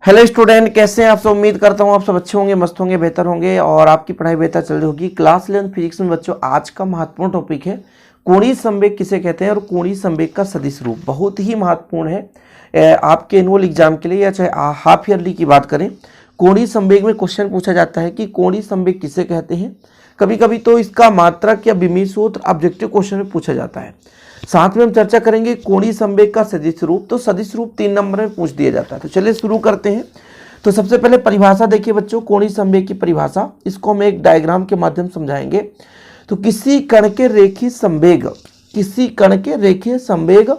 Hello student, कैसे हैं आप सब। उम्मीद करता हूं आप सब अच्छे होंगे, मस्त होंगे, बेहतर होंगे और आपकी पढ़ाई बेहतर चल रही होगी। क्लास 11 फिजिक्स में बच्चों आज का महत्वपूर्ण टॉपिक है कोणीय संवेग किसे कहते हैं और कोणीय संवेग का सदिश रूप। बहुत ही महत्वपूर्ण है आपके एनुअल एग्जाम के लिए या चाहे हाफ ईयरली की बात करें। कोणीय संवेग में क्वेश्चन पूछा जाता है कि कोणीय संवेग किसे कहते हैं। कभी कभी तो इसका मात्रक या विमीय सूत्र ऑब्जेक्टिव क्वेश्चन में पूछा जाता है। साथ में हम चर्चा करेंगे कोणीय संवेग का सदिश रूप। तो सदिश रूप 3 नंबर में पूछ दिया जाता है। तो चलिए शुरू करते हैं। तो सबसे पहले परिभाषा देखिए बच्चों, कोणीय संवेग की परिभाषा, इसको हम एक डायग्राम के माध्यम से समझाएंगे। तो किसी कण के रेखीय संवेग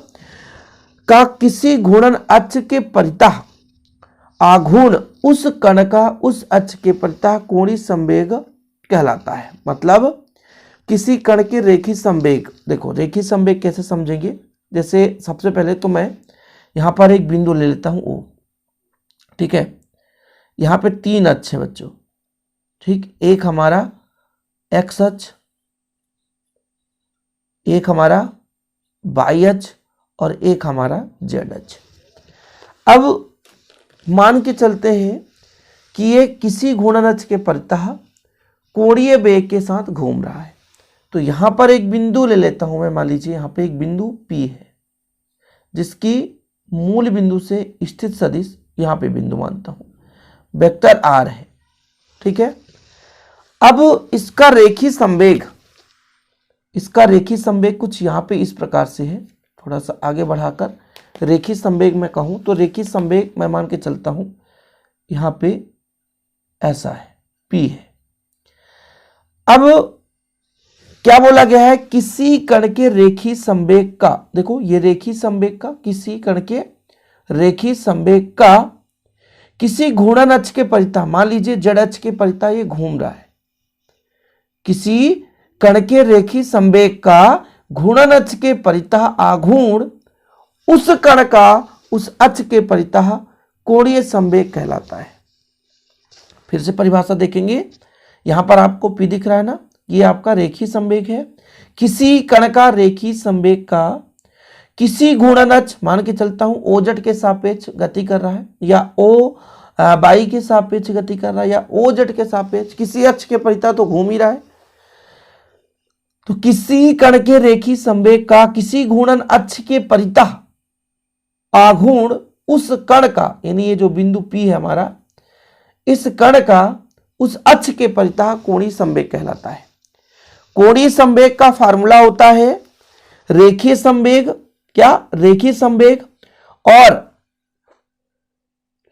का किसी घूर्णन अक्ष के परितः आघूर्ण उस कण का उस अक्ष के परितः कोणीय संवेग कहलाता है। मतलब किसी कण के रेखीय संवेग, देखो रेखीय संवेग कैसे समझेंगे। जैसे सबसे पहले तो मैं यहां पर एक बिंदु ले लेता हूं O, ठीक है। यहां पे 3 अक्ष है बच्चों, ठीक। एक हमारा x अक्ष, एक हमारा y अक्ष और एक हमारा z अक्ष। अब मान के चलते हैं कि ये किसी घूर्णन अक्ष के परितः कोणीय वेग के साथ घूम रहा है। तो यहां पर एक बिंदु ले लेता हूं मैं, मान लीजिए यहां पे एक बिंदु P है जिसकी मूल बिंदु से स्थित सदिश यहां पे बिंदु मानता हूं, वेक्टर R है, ठीक है। अब इसका रेखीय संवेग कुछ यहां पे इस प्रकार से है। थोड़ा सा आगे बढ़ाकर रेखीय संवेग मैं कहूं तो रेखीय संवेग मैं मान के चलता हूं यहां पे ऐसा है, P है। अब क्या बोला गया है, किसी कण के रेखीय संवेग का, देखो ये रेखीय संवेग का, किसी कण के रेखीय संवेग का किसी घूर्णन अक्ष के परितः, मान लीजिए z अक्ष के परितः ये घूम रहा है। किसी कण के रेखीय संवेग का घूर्णन अक्ष के परितः आघूर्ण उस कण का उस अक्ष के परितः कोणीय संवेग कहलाता है। फिर से परिभाषा देखेंगे। यहां पर आपको P दिख रहा है ना, ये आपका रेखीय संवेग है। किसी कण का रेखीय संवेग का किसी घूर्णन अक्ष, मान के चलता हूं OZ के सापेक्ष गति कर रहा है या OY के सापेक्ष गति कर रहा है या OZ के सापेक्ष, किसी अक्ष के परितः तो घूम ही रहा है। तो किसी कण के रेखीय संवेग का किसी घूर्णन अक्ष के परितः आघूर्ण उस कण का, यानी ये जो बिंदु P है हमारा, इस कण का उस अक्ष के परितः कोणीय संवेग कहलाता है। कोणीय संवेग का फार्मूला होता है रेखीय संवेग, क्या रेखीय संवेग और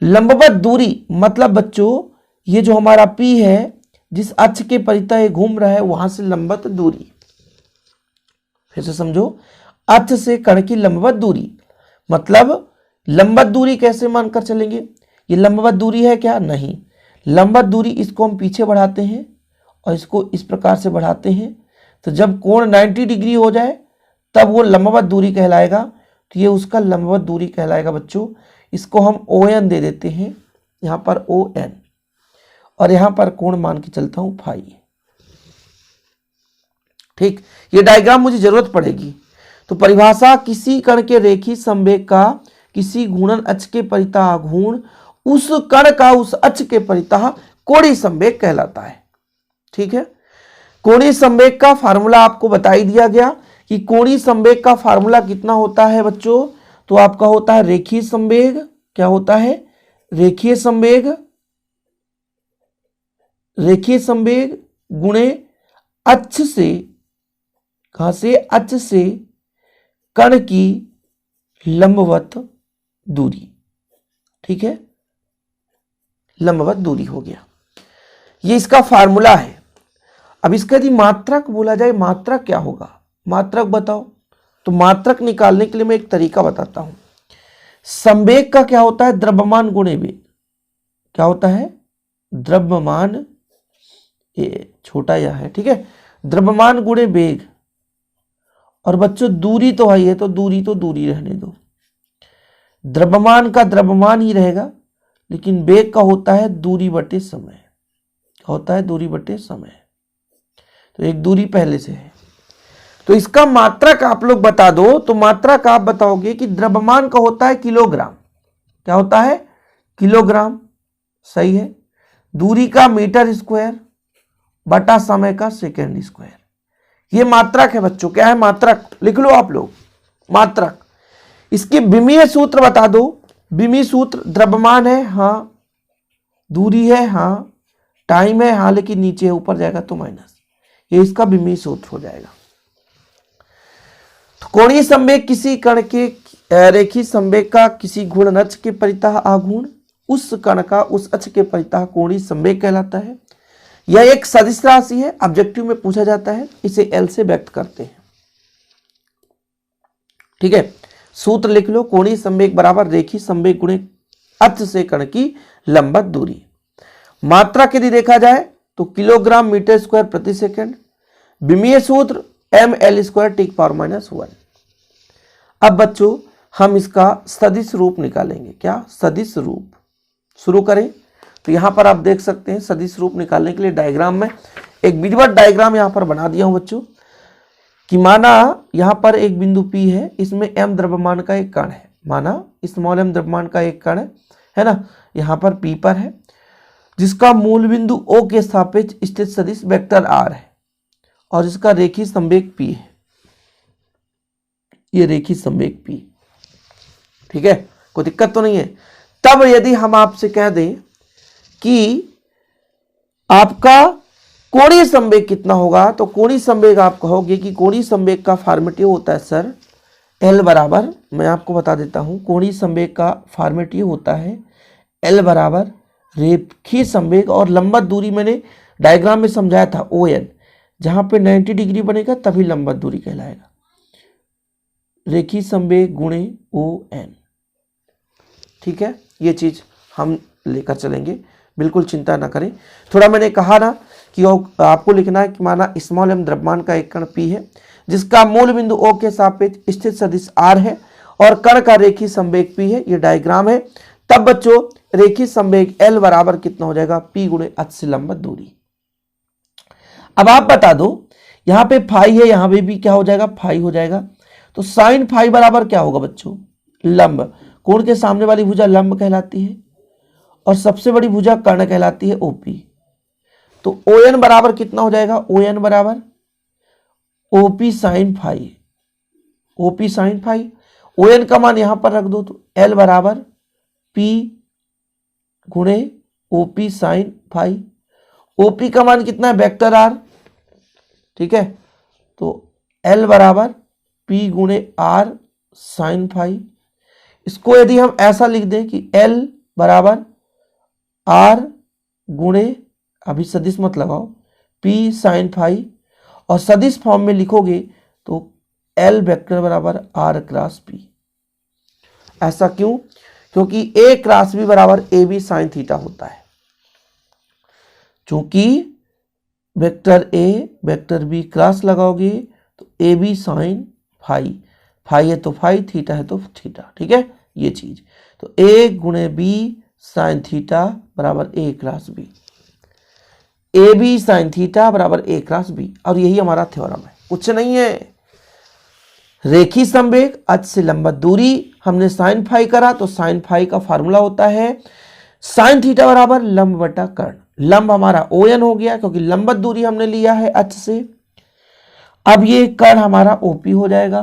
लंबवत दूरी। मतलब बच्चों ये जो हमारा P है जिस अक्ष के परितः ये घूम रहा है वहां से लंबवत दूरी। फिर से समझो, अक्ष से कण की लंबवत दूरी, मतलब लंबवत दूरी कैसे मानकर चलेंगे। ये लंबवत दूरी है क्या, नहीं। लंबवत दूरी इसको हम पीछे बढ़ाते हैं और इसको इस प्रकार से बढ़ाते हैं। तो जब कोण 90 डिग्री हो जाए तब वो लंबवत दूरी कहलाएगा। तो ये उसका लंबवत दूरी कहलाएगा बच्चों। इसको हम ON दे देते हैं, यहां पर ON, और यहां पर कोण मान के चलता हूं फाई, ठीक। ये डायग्राम मुझे जरूरत पड़ेगी। तो परिभाषा, किसी कण के रेखीय संवेग का किसी घूर्णन अक्ष के परितः आघूर्ण उस कण का उस अक्ष के परितः कोणीय संवेग कहलाता है, ठीक है। कोणीय संवेग का फार्मूला आपको बता ही दिया गया कि कोणीय संवेग का फार्मूला कितना होता है बच्चों। तो आपका होता है रेखीय संवेग, क्या होता है, रेखीय संवेग गुणे अक्ष से, कहां से, अक्ष से कण की लंबवत दूरी, ठीक है। लंबवत दूरी हो गया, ये इसका फार्मूला है। अब इसका यदि मात्रक बोला जाए, मात्रक क्या होगा, मात्रक बताओ। तो मात्रक निकालने के लिए मैं एक तरीका बताता हूं। संवेग का क्या होता है, द्रव्यमान गुणे वेग। क्या होता है, द्रव्यमान, ये छोटा यह है, ठीक है, द्रव्यमान गुणे वेग। और बच्चों दूरी तो है, तो दूरी रहने दो। द्रव्यमान का द्रव्यमान ही रहेगा, लेकिन वेग का होता है दूरी बटे समय। होता है दूरी बटे समय। तो एक दूरी पहले से है। तो इसका मात्रक आप लोग बता दो। तो मात्रक आप बताओगे कि द्रव्यमान का होता है किलोग्राम। क्या होता है, किलोग्राम, सही है। दूरी का मीटर स्क्वायर बटा समय का सेकेंड स्क्वायर। ये मात्रक है बच्चों, क्या है? मात्रक। लिख लो आप लोग, मात्रक। इसके विमीय सूत्र बता दो। विमीय सूत्र द्रव्यमान है, हाँ। दूरी है, हाँ। टाइम है, हाँ, लेकिन नीचे ऊपर जाएगा तो माइनस। ये इसका विमीय सूत्र हो जाएगा। तो कोणीय संवेग किसी कण के रेखीय संवेग का किसी घूर्णन अक्ष के परितः आघूर्ण उस कण का उस अक्ष के परितः कोणीय संवेग कहलाता है। यह एक सदिश राशि है, ऑब्जेक्टिव में पूछा जाता है, इसे एल से व्यक्त करते हैं। ठीक है, सूत्र लिख लो। कोणीय संवेग बराबर रेखीय संवेग गुणे अक्ष से कण की लंबवत दूरी। मात्रक यदि देखा जाए तो किलोग्राम मीटर स्क्वायर प्रति सेकंड। विमीय सूत्र ml स्क्वायर टी पावर -1। अब बच्चों हम इसका सदिश रूप निकालेंगे। क्या? सदिश रूप। शुरू करें तो यहां पर आप देख सकते हैं सदिश रूप निकालने के लिए डायग्राम में एक विधिवत डायग्राम यहां पर बना दिया हूं बच्चों, कि माना यहां पर एक बिंदु P है, इसमें m द्रव्यमान का एक कण है। माना स्मॉल m द्रव्यमान का एक कण है ना, यहां पर P पर है, जिसका मूल बिंदु O के सापेक्ष स्थित सदिश वेक्टर r है और इसका रेखीय संवेग P है। ये रेखीय संवेग P, ठीक है, कोई दिक्कत तो नहीं है। तब यदि हम आपसे कह दें कि आपका कोणीय संवेग कितना होगा, तो कोणीय संवेग आप कहोगे कि कोणीय संवेग का फॉर्मेट ये होता है सर, L बराबर, मैं आपको बता देता हूं, कोणीय संवेग का फॉर्मेट ये होता है L बराबर रेखीय संवेग और लंबवत दूरी मैंने डायग्राम में समझाया था ON, जहां पे 90 डिग्री बनेगा तभी लंबवत दूरी कहलाएगा। रेखीय संवेग गुणे ON, ठीक है, ये चीज हम लेकर चलेंगे, बिल्कुल चिंता ना करें। थोड़ा मैंने कहा ना कि आपको लिखना है कि माना स्मॉल m द्रव्यमान का एक कण P है, जिसका मूल बिंदु O के सापेक्ष स्थित सदिश R है और कण का रेखीय संवेग P है। ये डायग्राम है। तब बच्चों रेखीय संवेग L बराबर कितना हो जाएगा? P गुणे अक्ष से लंबवत दूरी। अब आप बता दो, यहां पे फाई है, यहां पे भी क्या हो जाएगा? फाई हो जाएगा। तो साइन फाई बराबर क्या होगा बच्चों? लंब। कोण के सामने वाली भुजा लंब कहलाती है और सबसे बड़ी भुजा कर्ण कहलाती है OP। तो ON बराबर कितना हो जाएगा? ON बराबर OP sine phi. OP sine phi, ON का मान यहां पर रख दो तो L बराबर P गुणे OP साइन फाई। OP का मान कितना है? वेक्टर R, ठीक है, तो L बराबर P गुणे R साइन फाई। इसको यदि हम ऐसा लिख दें कि L बराबर R गुणे, अभी सदिश मत लगाओ, P साइन फाई, और सदिश फॉर्म में लिखोगे तो L वेक्टर बराबर R क्रॉस P। ऐसा क्यों? क्योंकि A क्रॉस B बराबर AB साइन थीटा होता है। चूंकि vector A vector B cross लगाओगे तो AB साइन फाई, फाई है तो फाई, थीटा है तो थीटा, ठीक है, ये चीज। तो A गुणे B साइन थीटा बराबर A cross B, AB sine theta बराबर A क्रॉस B, और यही हमारा थ्योरम है, कुछ नहीं है। रेखीय संवेग अक्ष से लंबवत दूरी, हमने साइन फाई करा तो साइन फाई का फार्मूला होता है साइन थीटा बराबर लंब बटा कर्ण। लंब हमारा ON हो गया क्योंकि लंबवत दूरी हमने लिया है अक्ष से। अब ये कर्ण हमारा OP हो जाएगा।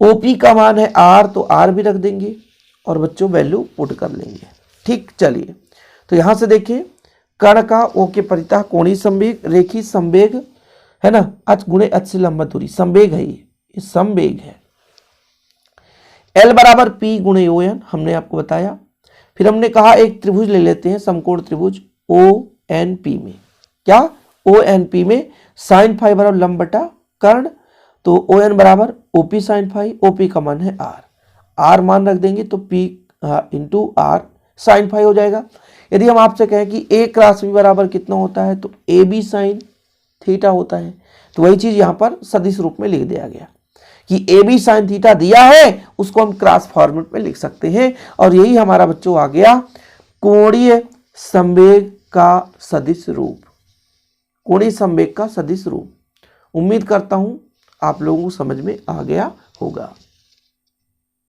OP का मान है R, तो R भी रख देंगे और बच्चों वैल्यू पुट कर लेंगे। ठीक, चलिए तो यहां से देखिए, कर्ण का O के परितः कोणीय संवेग, रेखीय संवेग है ना, अक्ष गुणे अक्ष से लंबवत दूरी, संवेग है ये संवेग है। L बराबर P गुणे ON हमने आपको बताया। फिर हमने कहा एक त्रिभुज ले लेते हैं, समकोण त्रिभुज ONP में, क्या ONP में साइन फाई बराबर लंब बटा कर्ण, तो ON बराबर OP साइन फाई, OP का मान है R मान रख देंगे तो P into R sine phi हो जाएगा। यदि हम आपसे कहें कि A क्रॉस B बराबर कितना होता है, तो AB साइन थीटा होता है। तो वही चीज यहां पर सदिश रूप में लिख दिया गया कि AB साइन थीटा दिया है, उसको हम क्रॉस फॉर्मेट में लिख सकते हैं, और यही हमारा बच्चों आ गया कोणीय संवेग का सदिश रूप, कोणीय संवेग का सदिश रूप। उम्मीद करता हूं आप लोगों को समझ में आ गया होगा।